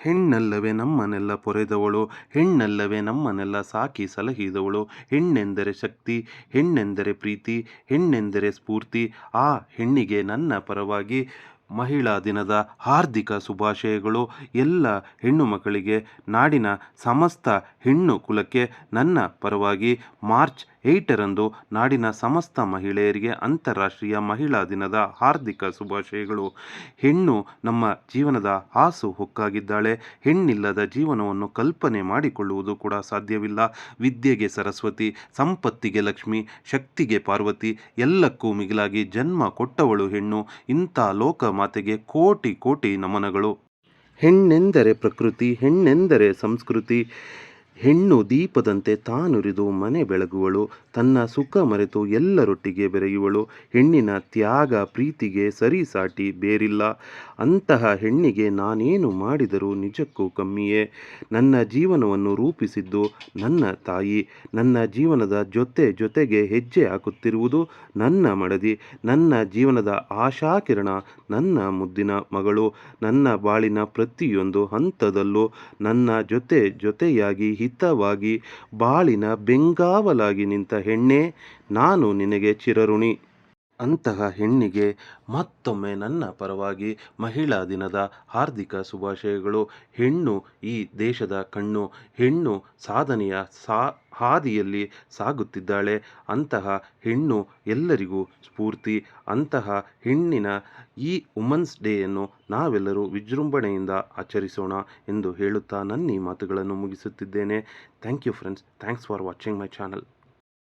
ಹೆಣ್ಣಲ್ಲವೇ ನಮ್ಮನ್ನೆಲ್ಲ ಪೊರೆದವಳು, ಹೆಣ್ಣಲ್ಲವೇ ನಮ್ಮನ್ನೆಲ್ಲ ಸಾಕಿ ಸಲಹಿದವಳು. ಹೆಣ್ಣೆಂದರೆ ಶಕ್ತಿ, ಹೆಣ್ಣೆಂದರೆ ಪ್ರೀತಿ, ಹೆಣ್ಣೆಂದರೆ ಸ್ಫೂರ್ತಿ. ಆ ಹೆಣ್ಣಿಗೆ ನನ್ನ ಪರವಾಗಿ ಮಹಿಳಾ ದಿನದ ಹಾರ್ದಿಕ ಶುಭಾಶಯಗಳು. ಎಲ್ಲ ಹೆಣ್ಣು ಮಕ್ಕಳಿಗೆ, ನಾಡಿನ ಸಮಸ್ತ ಹೆಣ್ಣು ಕುಲಕ್ಕೆ ನನ್ನ ಪರವಾಗಿ ಮಾರ್ಚ್ 8ರಂದು ನಾಡಿನ ಸಮಸ್ತ ಮಹಿಳೆಯರಿಗೆ ಅಂತಾರಾಷ್ಟ್ರೀಯ ಮಹಿಳಾ ದಿನದ ಹಾರ್ದಿಕ ಶುಭಾಶಯಗಳು. ಹೆಣ್ಣು ನಮ್ಮ ಜೀವನದ ಹಾಸು ಹೊಕ್ಕಾಗಿದ್ದಾಳೆ. ಹೆಣ್ಣಿಲ್ಲದ ಜೀವನವನ್ನು ಕಲ್ಪನೆ ಮಾಡಿಕೊಳ್ಳುವುದು ಕೂಡ ಸಾಧ್ಯವಿಲ್ಲ. ವಿದ್ಯೆಗೆ ಸರಸ್ವತಿ, ಸಂಪತ್ತಿಗೆ ಲಕ್ಷ್ಮಿ, ಶಕ್ತಿಗೆ ಪಾರ್ವತಿ, ಎಲ್ಲಕ್ಕೂ ಮಿಗಿಲಾಗಿ ಜನ್ಮ ಕೊಟ್ಟವಳು ಹೆಣ್ಣು. ಇಂಥ ಲೋಕ ಮಾತೆಗೆ ಕೋಟಿ ಕೋಟಿ ನಮನಗಳು. ಹೆಣ್ಣೆಂದರೆ ಪ್ರಕೃತಿ, ಹೆಣ್ಣೆಂದರೆ ಸಂಸ್ಕೃತಿ. ಹೆಣ್ಣು ದೀಪದಂತೆ ತಾನುರಿದು ಮನೆ ಬೆಳಗುವಳು, ತನ್ನ ಸುಖ ಮರೆತು ಎಲ್ಲರೊಟ್ಟಿಗೆ ಬೆರೆಯುವಳು. ಹೆಣ್ಣಿನ ತ್ಯಾಗ ಪ್ರೀತಿಗೆ ಸರಿಸಾಟಿ ಬೇರಿಲ್ಲ. ಅಂತಹ ಹೆಣ್ಣಿಗೆ ನಾನೇನು ಮಾಡಿದರೂ ನಿಜಕ್ಕೂ ಕಮ್ಮಿಯೇ. ನನ್ನ ಜೀವನವನ್ನು ರೂಪಿಸಿದ್ದು ನನ್ನ ತಾಯಿ. ನನ್ನ ಜೀವನದ ಜೊತೆಗೆ ಹೆಜ್ಜೆ ಹಾಕುತ್ತಿರುವುದು ನನ್ನ ಮಡದಿ. ನನ್ನ ಜೀವನದ ಆಶಾಕಿರಣ ನನ್ನ ಮುದ್ದಿನ ಮಗಳು. ನನ್ನ ಬಾಳಿನ ಪ್ರತಿಯೊಂದು ಹಂತದಲ್ಲೂ ನನ್ನ ಜೊತೆಯಾಗಿ ಹಿತವಾಗಿ ಬಾಳಿನ ಬೆಂಗಾವಲಾಗಿ ನಿಂತ ಹೆಣ್ಣೇ, ನಾನು ನಿನಗೆ ಚಿರಋಣಿ. ಅಂತಹ ಹೆಣ್ಣಿಗೆ ಮತ್ತೊಮ್ಮೆ ನನ್ನ ಪರವಾಗಿ ಮಹಿಳಾ ದಿನದ ಹಾರ್ದಿಕ ಶುಭಾಶಯಗಳು. ಹೆಣ್ಣು ಈ ದೇಶದ ಕಣ್ಣು. ಹೆಣ್ಣು ಸಾಧನೆಯ ಹಾದಿಯಲ್ಲಿ ಸಾಗುತ್ತಿದ್ದಾಳೆ. ಅಂತಹ ಹೆಣ್ಣು ಎಲ್ಲರಿಗೂ ಸ್ಫೂರ್ತಿ. ಅಂತಹ ಹೆಣ್ಣಿನ ಈ ವುಮನ್ಸ್ ಡೇಯನ್ನು ನಾವೆಲ್ಲರೂ ವಿಜೃಂಭಣೆಯಿಂದ ಆಚರಿಸೋಣ ಎಂದು ಹೇಳುತ್ತಾ ನನ್ನ ಈ ಮಾತುಗಳನ್ನು ಮುಗಿಸುತ್ತಿದ್ದೇನೆ. Thank you friends. Thanks for watching my channel.